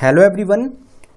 Hello everyone,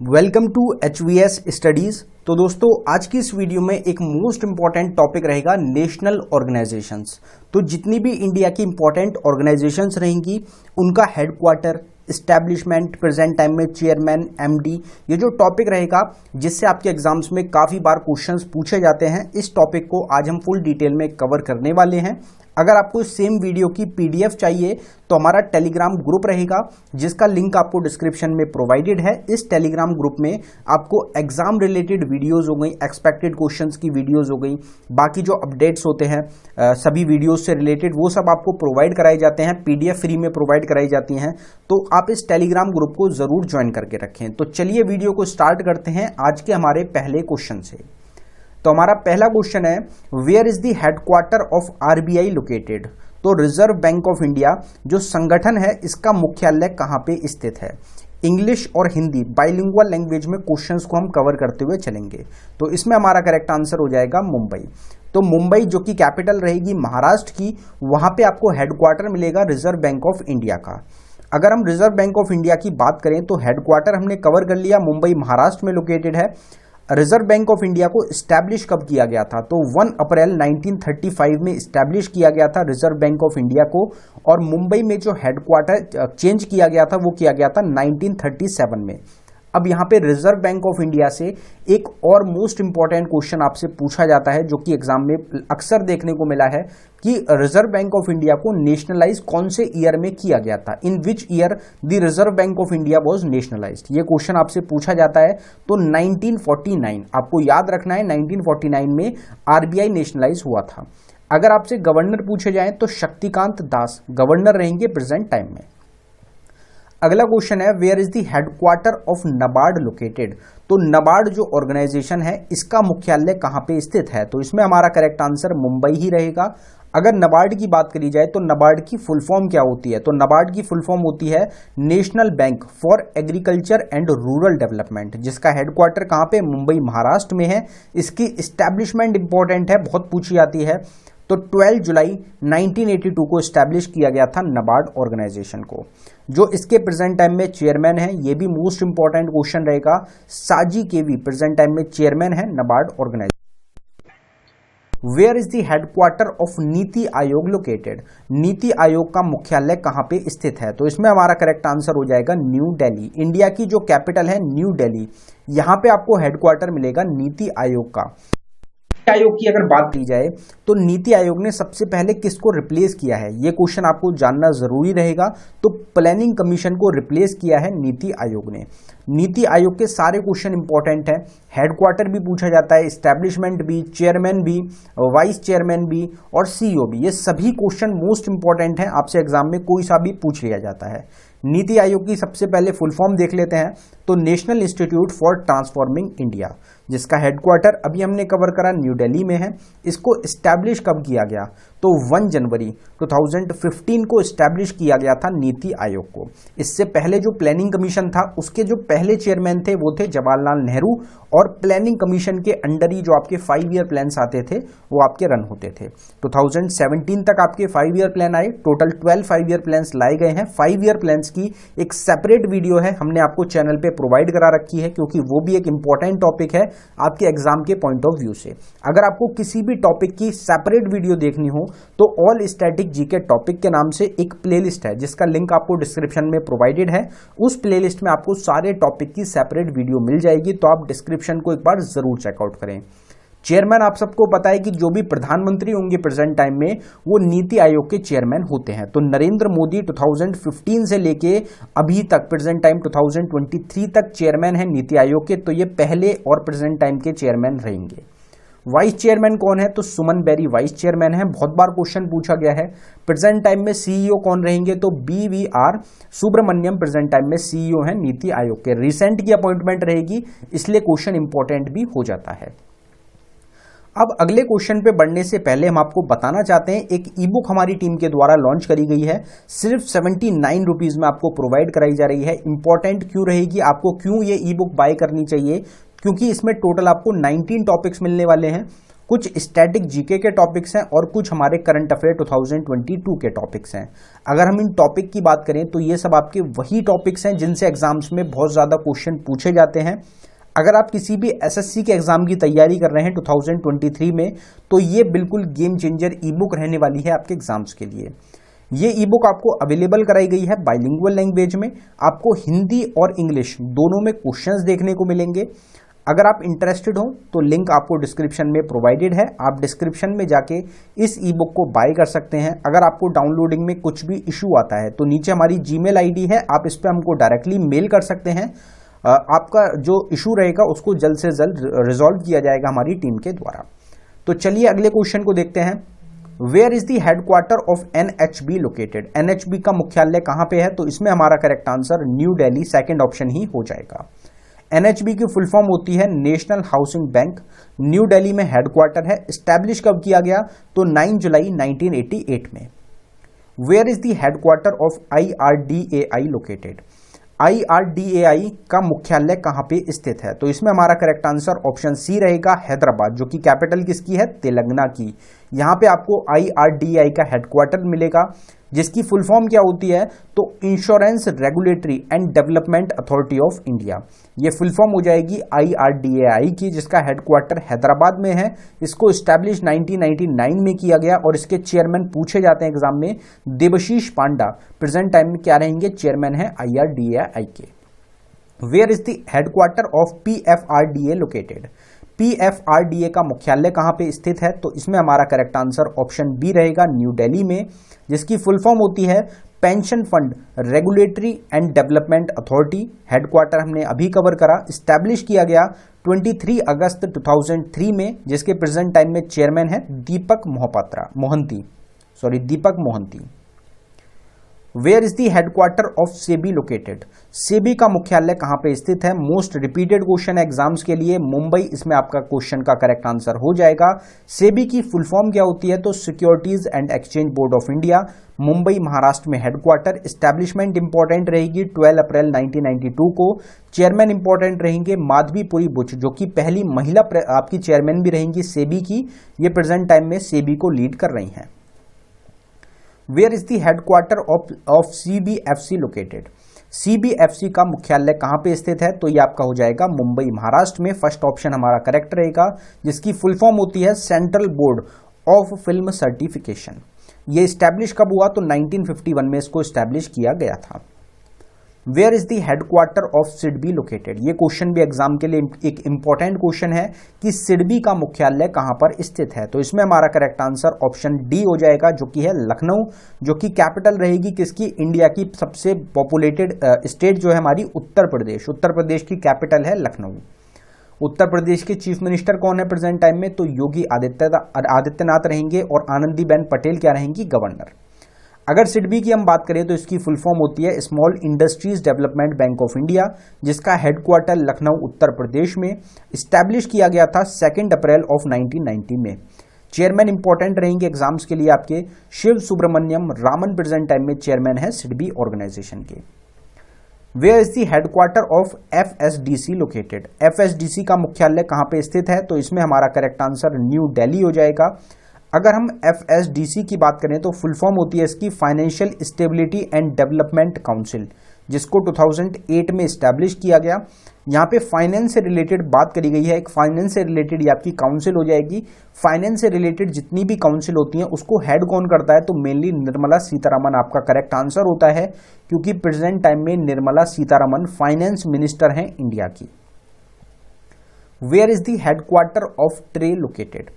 welcome to HVS studies. तो दोस्तों, आज की इस वीडियो में एक मोस्ट इंपॉर्टेंट टॉपिक रहेगा नेशनल ऑर्गेनाइजेशंस। तो जितनी भी इंडिया की इंपॉर्टेंट ऑर्गेनाइजेशंस रहेंगी उनका हेडक्वार्टर, इस्टेब्लिशमेंट, प्रेजेंट टाइम में चेयरमैन, MD, ये जो टॉपिक रहेगा जिससे आपके एग्जाम्स में काफ़ी बार क्वेश्चंस पूछे जाते हैं, इस टॉपिक को आज हम फुल डिटेल में कवर करने वाले हैं। अगर आपको सेम वीडियो की PDF चाहिए तो हमारा टेलीग्राम ग्रुप रहेगा जिसका लिंक आपको डिस्क्रिप्शन में प्रोवाइडेड है। इस टेलीग्राम ग्रुप में आपको एग्जाम रिलेटेड वीडियोस हो गई, एक्सपेक्टेड क्वेश्चंस की वीडियोस हो गई, बाकी जो अपडेट्स होते हैं सभी वीडियोस से रिलेटेड वो सब आपको प्रोवाइड कराए जाते हैं, PDF फ्री में प्रोवाइड कराई जाती हैं। तो आप इस टेलीग्राम ग्रुप को जरूर ज्वाइन करके रखें। तो चलिए वीडियो को स्टार्ट करते हैं आज के हमारे पहले क्वेश्चन से। तो हमारा पहला क्वेश्चन है, where is the headquarter of RBI located. तो रिजर्व बैंक ऑफ इंडिया जो संगठन है इसका मुख्यालय कहां पे स्थित है। इंग्लिश और हिंदी बाइलिंगुअल लैंग्वेज में क्वेश्चंस को हम कवर करते हुए चलेंगे। तो इसमें हमारा करेक्ट आंसर हो जाएगा मुंबई। तो मुंबई जो कि कैपिटल रहेगी महाराष्ट्र की, वहां पे आपको हेडक्वार्टर मिलेगा रिजर्व बैंक ऑफ इंडिया का। अगर हम रिजर्व बैंक ऑफ इंडिया की बात करें तो हेडक्वार्टर हमने कवर कर लिया, मुंबई महाराष्ट्र में लोकेटेड है। रिजर्व बैंक ऑफ इंडिया को इस्टेब्लिश कब किया गया था, तो 1 अप्रैल 1935 में इस्टेब्लिश किया गया था रिजर्व बैंक ऑफ इंडिया को। और मुंबई में जो हेडक्वार्टर चेंज किया गया था वो किया गया था 1937 में। अब यहाँ पे रिजर्व बैंक ऑफ इंडिया से एक और मोस्ट इंपॉर्टेंट क्वेश्चन आपसे पूछा जाता है जो कि एग्जाम में अक्सर देखने को मिला है कि रिजर्व बैंक ऑफ इंडिया को नेशनलाइज कौन से ईयर में किया गया था, in which year the reserve bank of India was nationalised. ये क्वेश्चन आपसे पूछा जाता है। तो 1949 आपको याद रखना है, 1949 में RBI नेशनलाइज हुआ था। अगर आपसे गवर्नर पूछे जाए तो शक्तिकांत दास गवर्नर रहेंगे प्रेजेंट टाइम में। अगला क्वेश्चन है, where is the headquarter of NABARD located. तो नबार्ड जो ऑर्गेनाइजेशन है इसका मुख्यालय कहां पे स्थित है, तो इसमें हमारा करेक्ट आंसर मुंबई ही रहेगा। अगर नबार्ड की बात करी जाए तो नबार्ड की फुल फॉर्म क्या होती है, तो नबार्ड की फुल फॉर्म होती है national bank for agriculture and rural development, जिसका हेडक्वार्टर कहां पे, मुंबई महाराष्ट्र में है। इसकी इस्टेब्लिशमेंट इंपॉर्टेंट है, बहुत पूछी जाती है। तो 12 जुलाई 1982 को इस्टेब्लिश किया गया था नबार्ड ऑर्गेनाइजेशन को। जो इसके प्रेजेंट टाइम में चेयरमैन है, ये भी मोस्ट इंपॉर्टेंट क्वेश्चन रहेगा, साजी केवी प्रेजेंट टाइम में चेयरमैन है NABARD organisation. Where is the headquarter of NITI Aayog located. NITI Aayog का मुख्यालय कहां पे स्थित है, तो इसमें हमारा करेक्ट आंसर हो जाएगा न्यू दिल्ली। इंडिया की जो कैपिटल है न्यू दिल्ली, यहां पे आपको हेडक्वार्टर मिलेगा नीति आयोग का। आयोग की अगर बात की जाए तो नीति आयोग ने सबसे पहले किसको रिप्लेस किया है, यह क्वेश्चन आपको जानना जरूरी रहेगा। तो प्लानिंग कमीशन को रिप्लेस किया है नीति आयोग ने। नीति आयोग के सारे क्वेश्चन इंपॉर्टेंट हैं, हेडक्वार्टर भी पूछा जाता है, एस्टैब्लिशमेंट भी, चेयरमैन भी, वाइस चेयरमैन भी और CEO भी, ये सभी क्वेश्चन मोस्ट इंपॉर्टेंट हैं, आपसे एग्जाम में कोई सा भी पूछ लिया जाता है। नीति आयोग की सबसे पहले फुल फॉर्म देख लेते हैं, तो national institute for transforming India, जिसका हेडक्वार्टर अभी हमने कवर करा न्यू दिल्ली में है। इसको इस्टेब्लिश कब किया गया, तो 1 जनवरी 2015 को इस्टेब्लिश किया गया था नीति आयोग को। इससे पहले जो प्लानिंग कमीशन था उसके जो पहले चेयरमैन थे वो थे जवाहरलाल नेहरू, और प्लानिंग कमीशन के अंडर ही जो आपके 5 ईयर प्लान्स आते थे वो आपके रन होते थे। 2017 तक आपके 5 ईयर प्लान आए, टोटल 12 5 ईयर प्लान्स लाए गए हैं। 5 ईयर प्लान्स की एक सेपरेट वीडियो है, हमने आपको चैनल पे प्रोवाइड करा रखी है, क्योंकि वो भी एक इंपॉर्टेंट टॉपिक है आपके एग्जाम के पॉइंट ऑफ व्यू से। अगर आपको किसी भी टॉपिक की सेपरेट वीडियो देखनी हो तो ऑल स्टैटिक जीके टॉपिक के नाम से एक प्लेलिस्ट है जिसका लिंक आपको डिस्क्रिप्शन में प्रोवाइडेड है। उस प्लेलिस्ट में आपको सारे टॉपिक की सेपरेट वीडियो मिल जाएगी, तो आप डिस्क्रिप्शन को एक बार जरूर चेकआउट करें। चेयरमैन आप सबको पता है कि जो भी प्रधानमंत्री होंगे प्रेजेंट टाइम में वो नीति आयोग के चेयरमैन होते हैं। तो नरेंद्र मोदी 2015 से लेके अभी तक प्रेजेंट टाइम 2023 तक चेयरमैन है नीति आयोग के, तो ये पहले और प्रेजेंट टाइम के चेयरमैन रहेंगे। वाइस चेयरमैन कौन है, तो सुमन बेरी वाइस चेयरमैन है, बहुत बार क्वेश्चन पूछा गया है। प्रेजेंट टाइम में CEO कौन रहेंगे, तो BVR सुब्रमण्यम प्रेजेंट टाइम में CEO है नीति आयोग के। रिसेंट की अपॉइंटमेंट रहेगी, इसलिए क्वेश्चन इंपॉर्टेंट भी हो जाता है। अब अगले क्वेश्चन पे बढ़ने से पहले हम आपको बताना चाहते हैं, एक ई बुक हमारी टीम के द्वारा लॉन्च करी गई है, सिर्फ 79 रुपीज में आपको प्रोवाइड कराई जा रही है। इंपॉर्टेंट क्यों रहेगी, आपको क्यों ये ई बुक बाय करनी चाहिए, क्योंकि इसमें टोटल आपको 19 टॉपिक्स मिलने वाले हैं कुछ स्टैटिक जीके के टॉपिक्स हैं और कुछ हमारे करंट अफेयर 2022 के टॉपिक्स हैं। अगर हम इन टॉपिक की बात करें तो ये सब आपके वही टॉपिक्स हैं जिनसे एग्जाम्स में बहुत ज़्यादा क्वेश्चन पूछे जाते हैं। अगर आप किसी भी एसएससी के एग्जाम की तैयारी कर रहे हैं 2023 में, तो ये बिल्कुल गेम चेंजर ई बुक रहने वाली है आपके एग्जाम्स के लिए। ये ई बुक आपको अवेलेबल कराई गई है बाइलिंगुअल लैंग्वेज में। आपको हिंदी और इंग्लिश दोनों में क्वेश्चंस देखने को मिलेंगे। अगर आप इंटरेस्टेड हो तो लिंक आपको डिस्क्रिप्शन में प्रोवाइडेड है, आप डिस्क्रिप्शन में जाके इस ई बुक को बाय कर सकते हैं। अगर आपको डाउनलोडिंग में कुछ भी इशू आता है तो नीचे हमारी जीमेल आईडी है, आप इस पर हमको डायरेक्टली मेल कर सकते हैं। आपका जो इशू रहेगा उसको जल्द से जल्द रिजॉल्व किया जाएगा हमारी टीम के द्वारा। तो चलिए अगले क्वेश्चन को देखते हैं। Where is the headquarter of NHB located? NHB का मुख्यालय कहां पे है? तो इसमें हमारा correct answer New Delhi, second option ही हो जाएगा। NHB की फुल फॉर्म होती है National Housing Bank. New Delhi में हेडक्वार्टर है। स्टैब्लिश कब किया गया? तो 9 जुलाई 1988 में। Where is the headquarter of IRDAI located? IRDAI का मुख्यालय कहां पे स्थित है? तो इसमें हमारा करेक्ट आंसर ऑप्शन सी रहेगा, हैदराबाद, जो कि कैपिटल किसकी है? तेलंगाना की। यहां पे आपको IRDAI का हेडक्वार्टर मिलेगा, जिसकी फुल फॉर्म क्या होती है? तो insurance regulatory and development authority of India. ये फुल फॉर्म हो जाएगी IRDAI की, जिसका हेडक्वार्टर हैदराबाद में है। इसको स्टैब्लिश 1999 में किया गया और इसके चेयरमैन पूछे जाते हैं एग्जाम में। देबशीष पांडा प्रेजेंट टाइम में क्या रहेंगे? चेयरमैन है IRDAI के। Where is the headquarter of PFRDA located? PFRDA का मुख्यालय कहां पे स्थित है? तो इसमें हमारा करेक्ट आंसर ऑप्शन बी रहेगा, न्यू दिल्ली में, जिसकी फुल फॉर्म होती है pension fund regulatory and development authority. Headquarter हमने अभी कवर करा। स्टैब्लिश किया गया 23 अगस्त 2003 में, जिसके प्रेजेंट टाइम में चेयरमैन है Deepak Mohanty. Where is the headquarter of SEBI located? SEBI का मुख्यालय कहां पे स्थित है? मोस्ट रिपीटेड क्वेश्चन है एग्जाम्स के लिए। मुंबई इसमें आपका क्वेश्चन का करेक्ट आंसर हो जाएगा। सेबी की फुल फॉर्म क्या होती है? तो securities and exchange board of India. Mumbai Maharashtra में हेडक्वार्टर। स्टैब्लिशमेंट इंपॉर्टेंट रहेगी 12 अप्रैल 1992 को। चेयरमैन इंपॉर्टेंट रहेंगे माधवीपुरी बुच, जो कि पहली महिला आपकी चेयरमैन भी रहेंगी सेबी की। ये प्रेजेंट टाइम में सेबी को लीड कर रही हैं। Where is the headquarter of CBFC located? CBFC का मुख्यालय कहां पे स्थित है? तो ये आपका हो जाएगा मुंबई महाराष्ट्र में। फर्स्ट ऑप्शन हमारा करेक्ट रहेगा, जिसकी फुल फॉर्म होती है central board of film certification. ये स्टैब्लिश कब हुआ? तो 1951 में इसको स्टैब्लिश किया गया था। Where is the headquarter of SIDBI located? ये क्वेश्चन भी एग्जाम के लिए एक इंपॉर्टेंट क्वेश्चन है कि सिडबी का मुख्यालय कहां पर स्थित है। तो इसमें हमारा करेक्ट आंसर ऑप्शन डी हो जाएगा, जो कि है लखनऊ, जो कि कैपिटल रहेगी किसकी? इंडिया की सबसे पॉपुलेटेड स्टेट जो है हमारी उत्तर प्रदेश। उत्तर प्रदेश की कैपिटल है लखनऊ। उत्तर प्रदेश के चीफ मिनिस्टर कौन है प्रेजेंट टाइम में? तो योगी आदित्यनाथ रहेंगे और आनंदीबेन पटेल क्या रहेंगी? गवर्नर। अगर सिडबी की हम बात करें तो इसकी फुल फॉर्म होती है small industries development bank of India, जिसका हेडक्वार्टर लखनऊ उत्तर प्रदेश में। स्टैब्लिश किया गया था 2 अप्रैल ऑफ 1990 में। चेयरमैन इंपॉर्टेंट रहेंगे एग्जाम्स के लिए आपके शिव सुब्रमण्यम रामन प्रेजेंट टाइम में चेयरमैन है सिडबी ऑर्गेनाइजेशन के। Where is the headquarter of FSDC located? FSDC का मुख्यालय कहां पे स्थित है? तो इसमें हमारा करेक्ट आंसर न्यू दिल्ली हो जाएगा। अगर हम FSDC की बात करें तो फुल फॉर्म होती है इसकी financial stability and development council, जिसको 2008 में स्टैब्लिश किया गया। यहाँ पे फाइनेंस से रिलेटेड बात करी गई है। एक फाइनेंस से रिलेटेड ये आपकी काउंसिल हो जाएगी। फाइनेंस से रिलेटेड जितनी भी काउंसिल होती हैं उसको हेड कौन करता है? तो मेनली निर्मला सीतारमन आपका करेक्ट आंसर होता है, क्योंकि प्रेजेंट टाइम में निर्मला सीतारमन फाइनेंस मिनिस्टर हैं इंडिया की। Where is the headquarter of ट्रे लोकेटेड?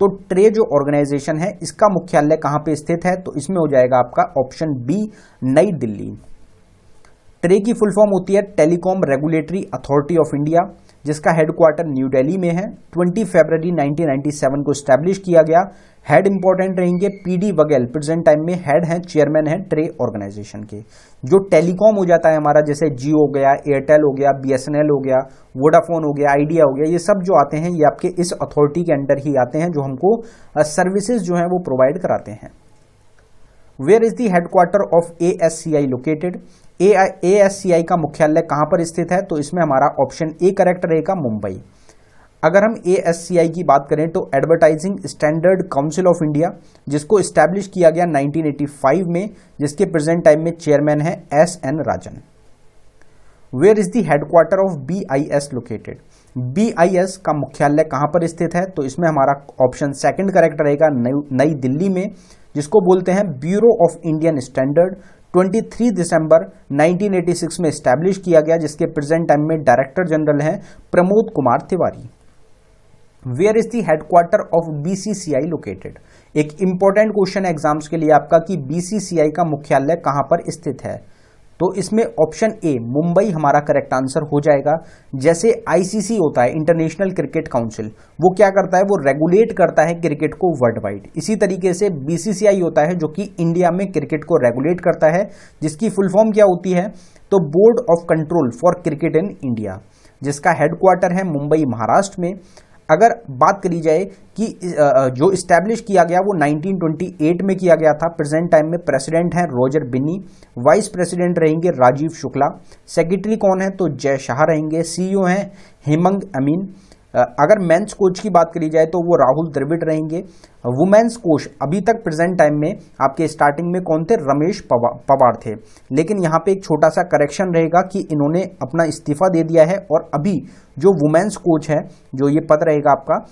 तो ट्रे जो ऑर्गेनाइजेशन है इसका मुख्यालय कहां पे स्थित है? तो इसमें हो जाएगा आपका ऑप्शन बी, नई दिल्ली। ट्रे की फुल फॉर्म होती है telecom regulatory authority of India, जिसका हेडक्वार्टर न्यू दिल्ली में है। 20 फरवरी 1997 को स्टैब्लिश किया गया। हेड इंपॉर्टेंट रहेंगे PD वगैल, प्रेजेंट टाइम में हेड हैं, चेयरमैन हैं ट्रे ऑर्गेनाइजेशन के। जो टेलीकॉम हो जाता है हमारा, जैसे जियो हो गया, एयरटेल हो गया, BSNL हो गया, वोडाफोन हो गया, आइडिया हो गया, ये सब जो आते हैं ये आपके इस अथॉरिटी के अंडर ही आते हैं, जो हमको सर्विसेज जो हैं वो प्रोवाइड कराते हैं। Where is the headquarter of ASCI located? ASCI का मुख्यालय कहां पर स्थित है? तो इसमें हमारा ऑप्शन ए करेक्ट रहेगा, मुंबई। अगर हम ASCI की बात करें तो advertising standard council of India, जिसको इस्टेब्लिश किया गया 1985 में, जिसके प्रेजेंट टाइम में चेयरमैन है SN Rajan. Where is the headquarter of BIS located? BIS का मुख्यालय कहां पर स्थित है? तो इसमें हमारा ऑप्शन सेकंड करेक्ट रहेगा, नई दिल्ली में, जिसको बोलते हैं ब्यूरो ऑफ इंडियन स्टैंडर्ड। 23 दिसंबर 1986 में इस्टेब्लिश किया गया, जिसके प्रेजेंट टाइम में डायरेक्टर जनरल हैं Pramod Kumar Tiwari. Where is the headquarter of BCCI located? एक इंपॉर्टेंट क्वेश्चन है एग्जाम्स के लिए आपका कि BCCI का मुख्यालय कहां पर स्थित है? तो इसमें ऑप्शन ए मुंबई हमारा करेक्ट आंसर हो जाएगा। जैसे ICC होता है, इंटरनेशनल क्रिकेट काउंसिल, वो क्या करता है, वो रेगुलेट करता है क्रिकेट को वर्ल्ड वाइड। इसी तरीके से BCCI होता है जो कि इंडिया में क्रिकेट को रेगुलेट करता है, जिसकी फुल फॉर्म क्या होती है? तो board of control for cricket in India, जिसका हेडक्वार्टर है मुंबई महाराष्ट्र में। अगर बात करी जाए कि जो इस्टेब्लिश किया गया वो 1928 में किया गया था। प्रेजेंट टाइम में प्रेसिडेंट हैं रॉजर बिन्नी, वाइस प्रेसिडेंट रहेंगे राजीव शुक्ला, सेक्रेटरी कौन है? तो जय शाह रहेंगे, CEO हैं हेमंग अमीन। अगर मेंस कोच की बात करी जाए तो वो राहुल द्रविड़ रहेंगे। वुमेन्स कोच अभी तक प्रेजेंट टाइम में आपके स्टार्टिंग में कौन थे? रमेश पवार थे, लेकिन यहाँ पे एक छोटा सा करेक्शन रहेगा कि इन्होंने अपना इस्तीफा दे दिया है और अभी जो वुमेन्स कोच है, जो ये पद रहेगा आपका,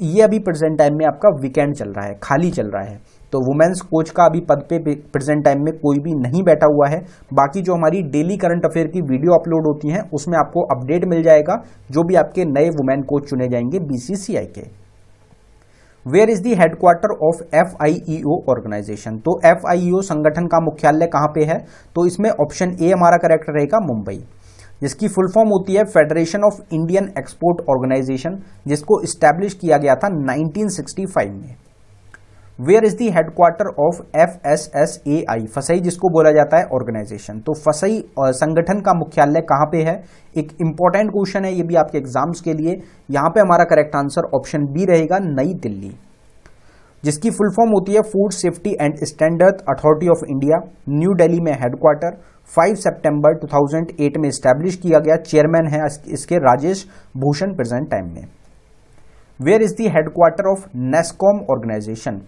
ये अभी प्रेजेंट टाइम में आपका वीकेंड चल रहा है, खाली चल रहा है। तो वुमेन्स कोच का अभी पद पे प्रेजेंट टाइम में कोई भी नहीं बैठा हुआ है। बाकी जो हमारी डेली करंट अफेयर की वीडियो अपलोड होती हैं उसमें आपको अपडेट मिल जाएगा, जो भी आपके नए वुमेन कोच चुने जाएंगे BCCI के। Where is the headquarter of FIEO organisation? तो FIEO संगठन का मुख्यालय कहां पे है? तो इसमें ऑप्शन ए हमारा करेक्ट रहेगा, मुंबई, जिसकी फुल फॉर्म होती है federation of Indian export organisation, जिसको इस्टेब्लिश किया गया था 1965 में। Where is the headquarter of FSSAI? FSSAI जिसको बोला जाता है ऑर्गेनाइजेशन, तो फसई संगठन का मुख्यालय कहां पे है? एक इंपॉर्टेंट क्वेश्चन है ये भी आपके एग्जाम्स के लिए। यहां पे हमारा करेक्ट आंसर ऑप्शन बी रहेगा, नई दिल्ली, जिसकी फुल फॉर्म होती है food safety and standard authority of India, New Delhi में हेडक्वार्टर। 5 सितंबर 2008 में इस्टेब्लिश किया गया, चेयरमैन है इसके राजेश भूषण प्रेजेंट टाइम में। Where is the headquarter of NASSCOM organisation?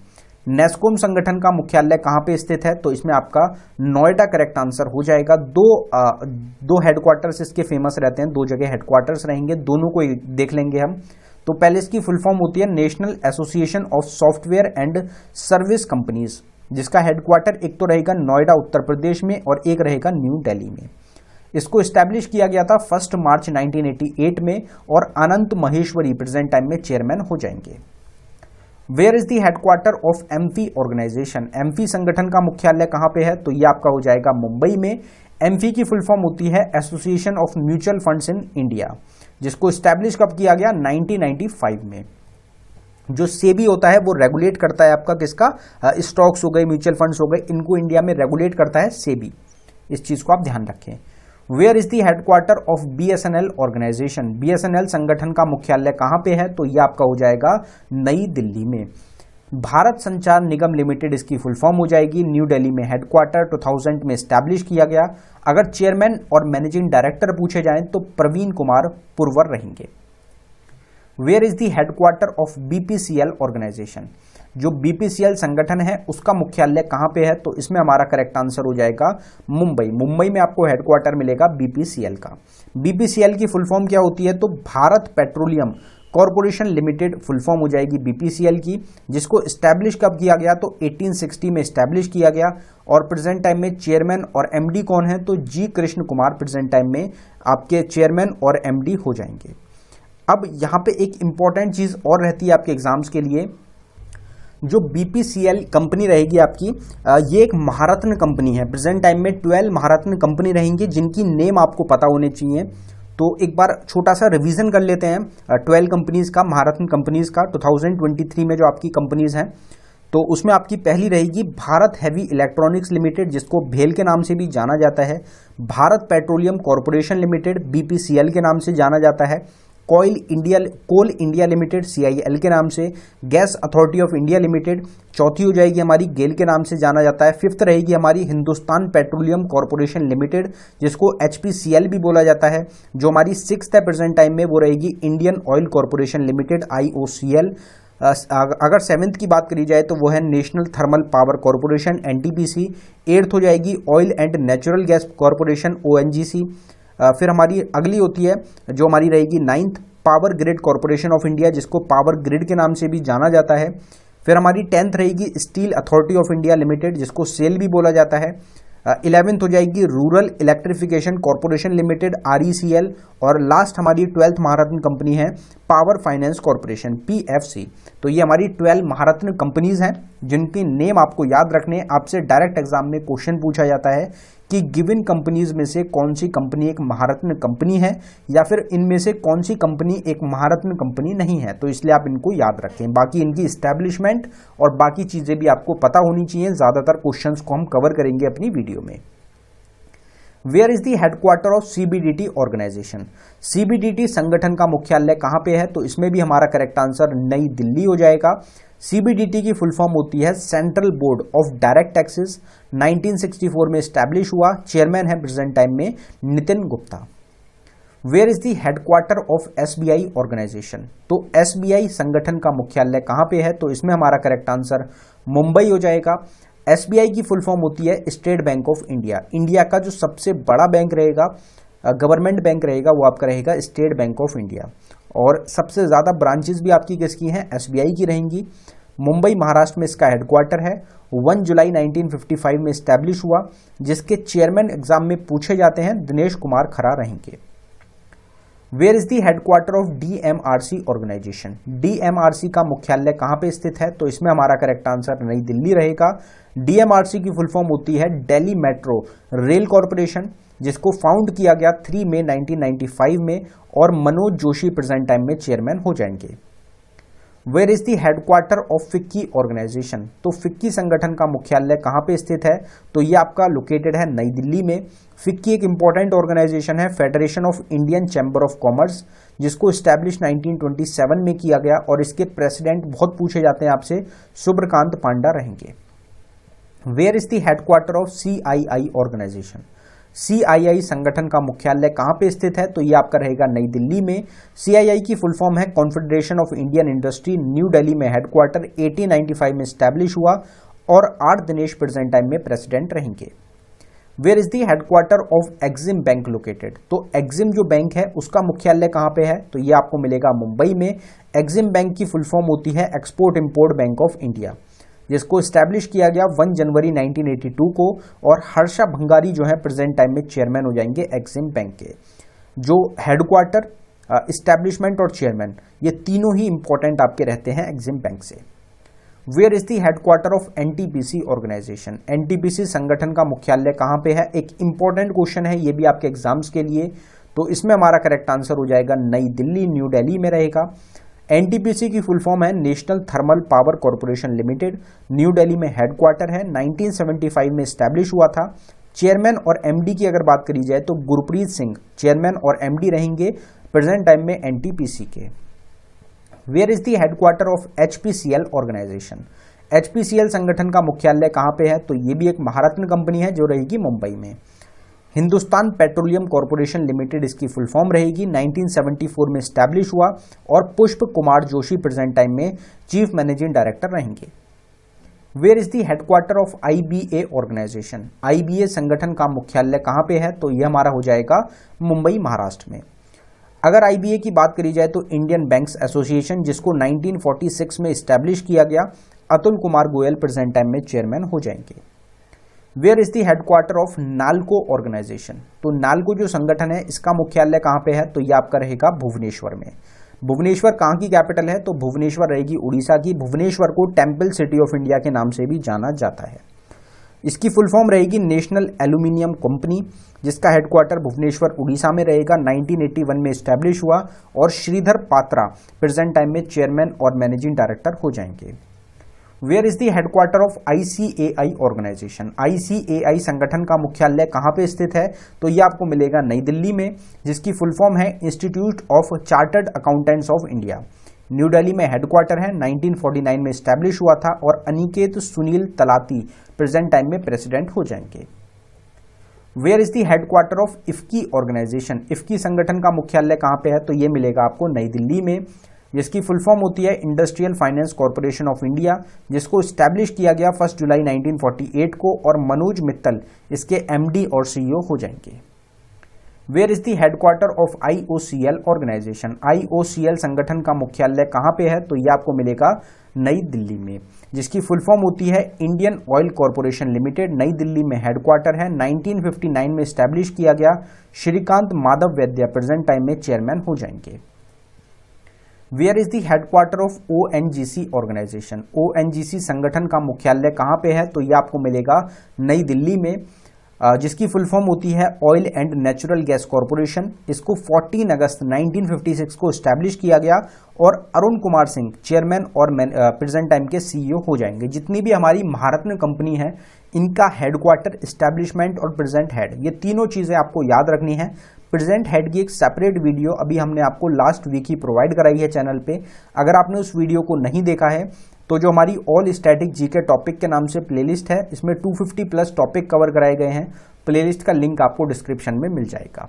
NASSCOM संगठन का मुख्यालय कहां पे स्थित है? तो इसमें आपका नोएडा करेक्ट आंसर हो जाएगा। दो हेडक्वार्टर्स इसके फेमस रहते हैं, दो जगह हेडक्वार्टर्स रहेंगे, दोनों को देख लेंगे हम। तो पहले इसकी फुल फॉर्म होती है national association of software and service companies, जिसका हेडक्वार्टर एक तो रहेगा नोएडा उत्तर प्रदेश में और एक रहेगा न्यू दिल्ली में। इसको इस्टेब्लिश किया गया था 1 मार्च 1988 में और अनंत महेश्वरी प्रेजेंट टाइम में चेयरमैन हो जाएंगे। Where is the headquarter of AMFI organisation? AMFI संगठन का मुख्यालय कहां पे है? तो ये आपका हो जाएगा मुंबई में। एम्फी की फुल फॉर्म होती है association of mutual funds in India, जिसको इस्टेब्लिश कब किया गया? 1995 में। जो सेबी होता है वो रेगुलेट करता है आपका किसका? स्टॉक्स हो गए, म्यूचुअल फंड्स हो गए, इनको इंडिया में रेगुलेट करता है सेबी। इस चीज को आप ध्यान रखें। Where is the headquarter of BSNL organisation? BSNL संगठन का मुख्यालय कहां पे है? तो यह आपका हो जाएगा नई दिल्ली में। भारत संचार निगम लिमिटेड इसकी फुल फॉर्म हो जाएगी, न्यू दिल्ली में हेडक्वार्टर 2000 में स्टैब्लिश किया गया। अगर चेयरमैन और मैनेजिंग डायरेक्टर पूछे जाएं तो प्रवीण कुमार पुरवर रहेंगे। Where is the headquarter of BPCL organisation? जो BPCL संगठन है उसका मुख्यालय कहां पे है? तो इसमें हमारा करेक्ट आंसर हो जाएगा मुंबई। मुंबई में आपको हेडक्वार्टर मिलेगा BPCL का। BPCL की फुल फॉर्म क्या होती है? तो Bharat petroleum corporation limited full form हो जाएगी BPCL की, जिसको इस्टेब्लिश कब किया गया? तो 1860 में इस्टेब्लिश किया गया और प्रेजेंट टाइम में चेयरमैन और MD कौन है? तो G Krishna Kumar present time में आपके चेयरमैन और MD हो जाएंगे। अब यहां पे एक इंपॉर्टेंट चीज और रहती है आपके एग्जाम्स के लिए, जो BPCL कंपनी रहेगी आपकी, ये एक महारत्न कंपनी है। प्रेजेंट टाइम में 12 महारत्न कंपनी रहेंगी जिनकी नेम आपको पता होने चाहिए। तो एक बार छोटा सा रिवीजन कर लेते हैं 12 कंपनीज का, महारत्न कंपनीज का 2023 में जो आपकी कंपनीज हैं। तो उसमें आपकी पहली रहेगी भारत हैवी इलेक्ट्रॉनिक्स लिमिटेड, जिसको भेल के नाम से भी जाना जाता है। Bharat petroleum corporation limited BPCL के नाम से जाना जाता है। कोल इंडिया लिमिटेड CIL के नाम से, gas authority of India limited, चौथी हो जाएगी हमारी गेल के नाम से जाना जाता है, फिफ्थ रहेगी हमारी हिंदुस्तान पेट्रोलियम कॉर्पोरेशन लिमिटेड जिसको HPCL भी बोला जाता है, जो हमारी सिक्स्थ है प्रेजेंट टाइम में वो रहेगी Indian oil corporation limited IOCL। अगर सेवेंथ की बात करी जाए तो वो है national thermal power corporation NTPC। Eighth हो जाएगी oil and natural gas corporation ONGC। फिर हमारी अगली होती है जो हमारी रहेगी ninth, power grid corporation of India जिसको पावर ग्रिड के नाम से भी जाना जाता है। फिर हमारी टेंथ रहेगी steel authority of India limited जिसको सेल भी बोला जाता है। 11th हो जाएगी rural electrification corporation limited RECL। और लास्ट हमारी 12th महारत्न कंपनी है पावर फाइनेंस कॉर्पोरेशन PFC। तो ये हमारी 12 महारत्न कंपनीज हैं जिनकी नेम आपको याद रखने, आपसे डायरेक्ट एग्जाम में क्वेश्चन पूछा जाता है कि गिवन कंपनीज में से कौन सी कंपनी एक महारत्न कंपनी है या फिर इनमें से कौन सी कंपनी एक महारत्न कंपनी नहीं है, तो इसलिए आप इनको याद रखें। बाकी इनकी इस्टेब्लिशमेंट और बाकी चीजें भी आपको पता होनी चाहिए। ज्यादातर क्वेश्चंस को हम कवर करेंगे अपनी वीडियो में। Where is the headquarter of CBDT organisation? CBDT संगठन का मुख्यालय कहां पे है? तो इसमें भी हमारा करेक्ट आंसर नई दिल्ली हो जाएगा। CBDT की फुल फॉर्म होती है central board of direct taxes. 1964 में स्टैब्लिश हुआ। चेयरमैन है प्रेजेंट टाइम में Nitin Gupta. Where is the headquarter of SBI organisation? तो SBI संगठन का मुख्यालय कहां पे है? तो इसमें हमारा करेक्ट आंसर मुंबई हो जाएगा। SBI की फुल फॉर्म होती है state bank of India. India का जो सबसे बड़ा बैंक रहेगा, गवर्नमेंट बैंक रहेगा, वो आपका रहेगा स्टेट बैंक ऑफ इंडिया। और सबसे ज्यादा ब्रांचेस भी आपकी किसकी हैं? SBI की रहेंगी। मुंबई महाराष्ट्र में इसका हेडक्वार्टर है। 1 जुलाई 1955 में स्टैब्लिश हुआ, जिसके चेयरमैन एग्जाम में पूछे जाते हैं दिनेश कुमार खरा रहेंगे। Where is the headquarter of DMRC organisation? DMRC का मुख्यालय कहां पे स्थित है? तो इसमें हमारा करेक्ट आंसर नई दिल्ली रहेगा। DMRC की फुल फॉर्म होती है दिल्ली मेट्रो रेल कॉर्पोरेशन, जिसको फाउंड किया गया 3 मई 1995 में, और मनोज जोशी प्रेजेंट टाइम में चेयरमैन हो जाएंगे। Where is the headquarter of FICCI organisation? तो फिक्की संगठन का मुख्यालय कहां पे स्थित है? तो ये आपका लोकेटेड है नई दिल्ली में। फिक्की एक इंपॉर्टेंट ऑर्गेनाइजेशन है, federation of Indian chamber of commerce, जिसको स्टैब्लिश 1927 में किया गया, और इसके प्रेसिडेंट बहुत पूछे जाते हैं आपसे, सुब्रकांत पांडा रहेंगे। Where is the headquarter of CII organisation? CII संगठन का मुख्यालय कहां पे स्थित है? तो ये आपका रहेगा नई दिल्ली में। CII की फुल फॉर्म है confederation of Indian industry. New Delhi में हेडक्वार्टर 1895 में स्टैब्लिश हुआ, और R दिनेश प्रेजेंट टाइम में प्रेसिडेंट रहेंगे। Where is the headquarter of EXIM bank located? तो एक्सिम जो बैंक है उसका मुख्यालय कहां पे है? तो ये आपको मिलेगा मुंबई में। एक्सिम बैंक की फुल फॉर्म होती है export import bank of India, जिसको स्टैब्लिश किया गया 1 जनवरी 1982 को, और हर्षा भंगारी जो है प्रेजेंट टाइम में चेयरमैन हो जाएंगे एक्सिम बैंक के। जो हेडक्वार्टर, एस्टैब्लिशमेंट और चेयरमैन, ये तीनों ही इंपॉर्टेंट आपके रहते हैं एक्सिम बैंक से। Where is the headquarter of NTPC organisation? NTPC संगठन का मुख्यालय कहां पे है? एक इंपॉर्टेंट क्वेश्चन है ये भी आपके एग्जाम्स के लिए। तो इसमें हमारा करेक्ट आंसर हो जाएगा नई दिल्ली, न्यू दिल्ली में रहेगा। NTPC की फुल फॉर्म है national thermal power corporation limited. New Delhi में हेडक्वार्टर है। 1975 में स्टैब्लिश हुआ था। चेयरमैन और MD की अगर बात करी जाए तो गुरप्रीत सिंह चेयरमैन और MD रहेंगे प्रेजेंट टाइम में NTPC के। Where is the headquarter of HPCL organisation? HPCL संगठन का मुख्यालय कहां पे है? तो ये भी एक महारत्न कंपनी है जो रहेगी मुंबई में। हिंदुस्तान पेट्रोलियम कॉर्पोरेशन लिमिटेड इसकी फुल फॉर्म रहेगी। 1974 में स्टैब्लिश हुआ, और पुष्प कुमार जोशी प्रेजेंट टाइम में चीफ मैनेजिंग डायरेक्टर रहेंगे। Where is the headquarter of IBA organisation? IBA संगठन का मुख्यालय कहां पे है? तो यह हमारा हो जाएगा मुंबई महाराष्ट्र में। अगर IBA की बात करी जाए तो इंडियन बैंक्स एसोसिएशन, जिसको 1946 में स्टैब्लिश किया गया, अतुल कुमार गोयल प्रेजेंट टाइम में चेयरमैन हो जाएंगे। Where is the headquarter of NALCO organisation? तो नाल्को जो संगठन है इसका मुख्यालय कहां पे है? तो ये आपका रहेगा भुवनेश्वर में। भुवनेश्वर कहां की कैपिटल है? तो भुवनेश्वर रहेगी उड़ीसा की। भुवनेश्वर को टेम्पल सिटी ऑफ इंडिया के नाम से भी जाना जाता है। इसकी फुल फॉर्म रहेगी नेशनल एल्यूमिनियम कंपनी, जिसका हेडक्वार्टर भुवनेश्वर उड़ीसा में रहेगा। 1981 में स्टैब्लिश हुआ, और श्रीधर पात्रा प्रेजेंट टाइम में चेयरमैन और मैनेजिंग डायरेक्टर हो जाएंगे। Where is the headquarter of ICAI organisation. ICAI संगठन का मुख्यालय कहां पे स्थित है, तो ये आपको मिलेगा नई दिल्ली में, जिसकी फुल फॉर्म है Institute of Chartered Accountants of India. New Delhi में हेडक्वार्टर है, 1949 में स्टैब्लिश हुआ था और अनिकेत सुनील तलाती प्रेजेंट टाइम में प्रेसिडेंट हो जाएंगे। Where is the headquarter of IFCI organisation. IFCI संगठन का मुख्यालय कहां पे है, तो ये मिलेगा आपको नई दिल्ली में, जिसकी फुल फॉर्म होती है industrial finance corporation of India, जिसको स्टैब्लिश किया गया 1 जुलाई 1948 को और मनोज मित्तल इसके MD और CEO हो जाएंगे। Where is the headquarter of IOCL organisation. IOCL संगठन का मुख्यालय कहां पे है, तो ये आपको मिलेगा नई दिल्ली में, जिसकी फुल फॉर्म होती है इंडियन ऑयल कॉर्पोरेशन लिमिटेड। नई दिल्ली में हेडक्वार्टर है, 1959 में स्टैब्लिश किया गया। श्रीकांत माधव वैद्य प्रेजेंट टाइम में चेयरमैन हो जाएंगे। Where is the headquarter of ONGC organisation. ONGC संगठन का मुख्यालय कहां पे है, तो ये आपको मिलेगा नई दिल्ली में, जिसकी फुल फॉर्म होती है oil and natural gas corporation. इसको 14 अगस्त 1956 को स्टैब्लिश किया गया और अरुण कुमार सिंह चेयरमैन और प्रेजेंट टाइम के CEO हो जाएंगे। जितनी भी हमारी महारत्न कंपनी है, इनका हेडक्वार्टर, एस्टैब्लिशमेंट और प्रेजेंट हेड, ये तीनों चीजें आपको याद रखनी है। प्रेजेंट हेड की एक सेपरेट वीडियो अभी हमने आपको लास्ट वीक ही प्रोवाइड कराई है चैनल पे। अगर आपने उस वीडियो को नहीं देखा है तो जो हमारी ऑल स्टैटिक जीके टॉपिक के नाम से प्लेलिस्ट है, इसमें 250+ टॉपिक कवर कराए गए हैं। प्लेलिस्ट का लिंक आपको डिस्क्रिप्शन में मिल जाएगा।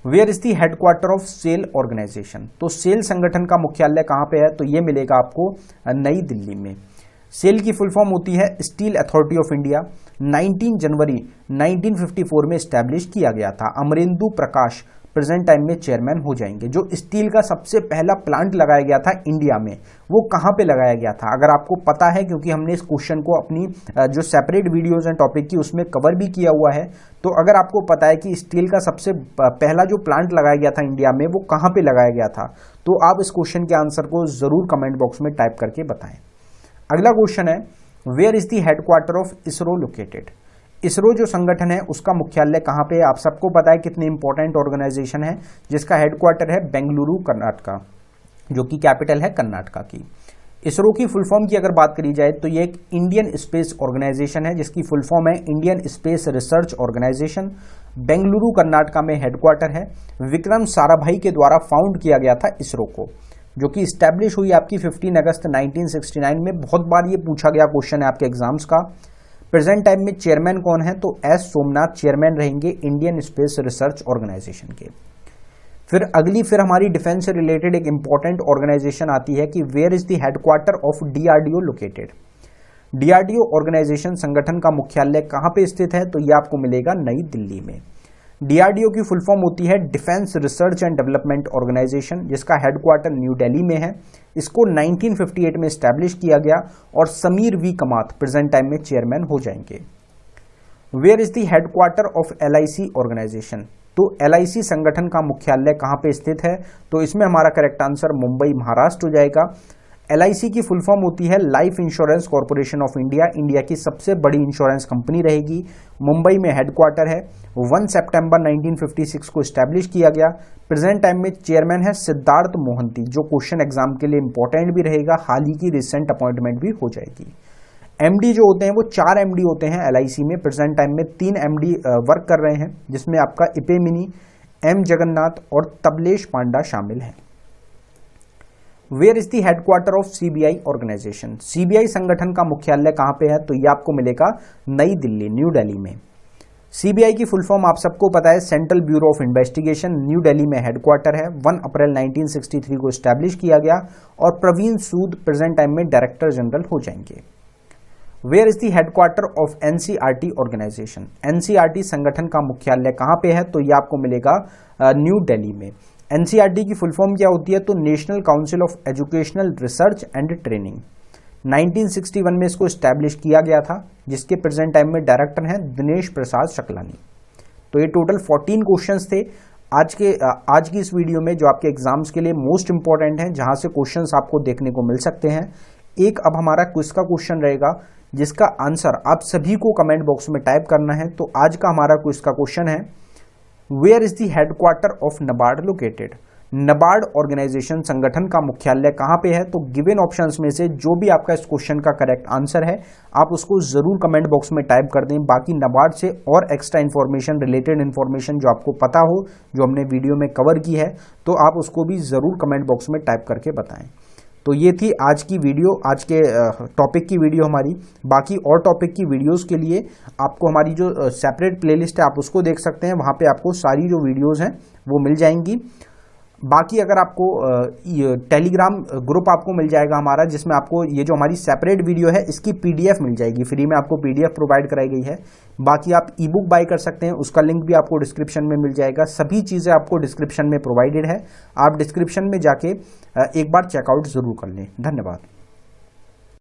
Where is the headquarter of SAIL organisation. तो सेल संगठन का मुख्यालय कहां पे है, तो ये मिलेगा आपको नई दिल्ली में। सेल की फुल फॉर्म होती है स्टील अथॉरिटी ऑफ इंडिया। 19 जनवरी 1954 में स्टैब्लिश किया गया था। अमरेंदु प्रकाश प्रेजेंट टाइम में चेयरमैन हो जाएंगे। जो स्टील का सबसे पहला प्लांट लगाया गया था इंडिया में, वो कहां पे लगाया गया था, अगर आपको पता है, क्योंकि हमने इस क्वेश्चन को अपनी जो सेपरेट वीडियोज हैं टॉपिक की उसमें कवर भी किया हुआ है, तो अगर आपको पता है कि स्टील का सबसे पहला जो प्लांट लगाया गया था इंडिया में वो कहां पे लगाया गया था, तो आप इस क्वेश्चन के आंसर को जरूर कमेंट बॉक्स में टाइप करके बताएं। अगला क्वेश्चन है, where is the headquarter of ISRO located. ISRO जो संगठन है उसका मुख्यालय कहां पे है, आप सबको पता है कितनी इंपॉर्टेंट ऑर्गेनाइजेशन है, जिसका हेडक्वार्टर है बेंगलुरु कर्नाटका, जो कि कैपिटल है कर्नाटका की। इसरो की फुल फॉर्म की अगर बात करी जाए तो ये एक इंडियन स्पेस ऑर्गेनाइजेशन है, जिसकी फुल फॉर्म है Indian space research organisation. Bengaluru Karnataka में हेडक्वार्टर है। विक्रम साराभाई के द्वारा फाउंड किया गया था इसरो को, जो कि स्टैब्लिश हुई आपकी 15 अगस्त 1969 में। बहुत बार ये पूछा गया क्वेश्चन है आपके एग्जाम्स का। प्रेजेंट टाइम में चेयरमैन कौन है, तो S सोमनाथ चेयरमैन रहेंगे इंडियन स्पेस रिसर्च ऑर्गेनाइजेशन के। फिर हमारी डिफेंस से रिलेटेड एक इंपॉर्टेंट ऑर्गेनाइजेशन आती है कि where is the headquarter of DRDO located. DRDO organisation संगठन का मुख्यालय कहां पे स्थित है, तो ये आपको मिलेगा नई दिल्ली में। DRDO की फुल फॉर्म होती है defence research and development organisation, जिसका हेडक्वार्टर न्यू दिल्ली में है। इसको 1958 में स्टैब्लिश किया गया और Sameer V Kamat present time में चेयरमैन हो जाएंगे। Where is the headquarter of LIC organisation. तो LIC संगठन का मुख्यालय कहां पे स्थित है, तो इसमें हमारा करेक्ट आंसर मुंबई महाराष्ट्र हो जाएगा। LIC की फुल फॉर्म होती है life insurance corporation of India. India की सबसे बड़ी इंश्योरेंस कंपनी रहेगी। मुंबई में हेडक्वार्टर है। 1 सितंबर 1956 को स्टैब्लिश किया गया। प्रेजेंट टाइम में चेयरमैन है सिद्धार्थ मोहंती, जो क्वेश्चन एग्जाम के लिए इंपॉर्टेंट भी रहेगा। हाल ही की रिसेंट अपॉइंटमेंट भी हो जाएगी। MD जो होते हैं वो 4 MD होते हैं LIC में। प्रेजेंट टाइम में 3 MD वर्क कर रहे हैं, जिसमें आपका इपे मिनी, M जगन्नाथ और तबलेश पांडा शामिल हैं। Where is the headquarter of CBI organisation. CBI संगठन का मुख्यालय कहां पे है, तो ये आपको मिलेगा नई दिल्ली, न्यू दिल्ली में। CBI की फुल फॉर्म आप सबको पता है central bureau of investigation. New Delhi में हेडक्वार्टर है। 1 अप्रैल 1963 को स्टैब्लिश किया गया और प्रवीण सूद प्रेजेंट टाइम में डायरेक्टर जनरल हो जाएंगे। Where is the headquarter of NCERT organisation. NCERT संगठन का मुख्यालय कहां पे है, तो ये आपको मिलेगा न्यू दिल्ली में। NCERT की फुल फॉर्म क्या होती है, तो national council of educational research and training. 1961 में इसको स्टैब्लिश किया गया था, जिसके प्रेजेंट टाइम में डायरेक्टर हैं दिनेश प्रसाद शकलानी। तो ये टोटल 14 क्वेश्चंस थे आज की इस वीडियो में, जो आपके एग्जाम्स के लिए मोस्ट इंपॉर्टेंट हैं, जहां से क्वेश्चंस आपको देखने को मिल सकते हैं। एक अब हमारा क्विज का क्वेश्चन रहेगा, जिसका आंसर आप सभी को कमेंट बॉक्स में टाइप करना है। तो आज का हमारा क्विज का क्वेश्चन है, where is the headquarter of NABARD located. NABARD organisation संगठन का मुख्यालय कहां पे है? तो गिवन ऑप्शंस में से जो भी आपका इस क्वेश्चन का करेक्ट आंसर है आप उसको जरूर कमेंट बॉक्स में टाइप कर दें। बाकी नाबार्ड से और एक्स्ट्रा इन्फॉर्मेशन, रिलेटेड इन्फॉर्मेशन जो आपको पता हो, जो हमने वीडियो में कवर की है, तो आप उसको भी जरूर कमेंट बॉक्स में टाइप करके बताएं। तो ये थी आज की वीडियो, आज के टॉपिक की वीडियो हमारी। बाकी और टॉपिक की वीडियोस के लिए आपको हमारी जो सेपरेट प्लेलिस्ट है आप उसको देख सकते हैं, वहाँ पे आपको सारी जो वीडियोस हैं वो मिल जाएंगी। बाकी अगर आपको टेलीग्राम ग्रुप आपको मिल जाएगा हमारा, जिसमें आपको ये जो हमारी सेपरेट वीडियो है इसकी पीडीएफ मिल जाएगी, फ्री में आपको पीडीएफ प्रोवाइड कराई गई है। बाकी आप ई बुक बाय कर सकते हैं, उसका लिंक भी आपको डिस्क्रिप्शन में मिल जाएगा। सभी चीज़ें आपको डिस्क्रिप्शन में प्रोवाइडेड है, आप डिस्क्रिप्शन में जाके एक बार चेकआउट जरूर कर लें। धन्यवाद।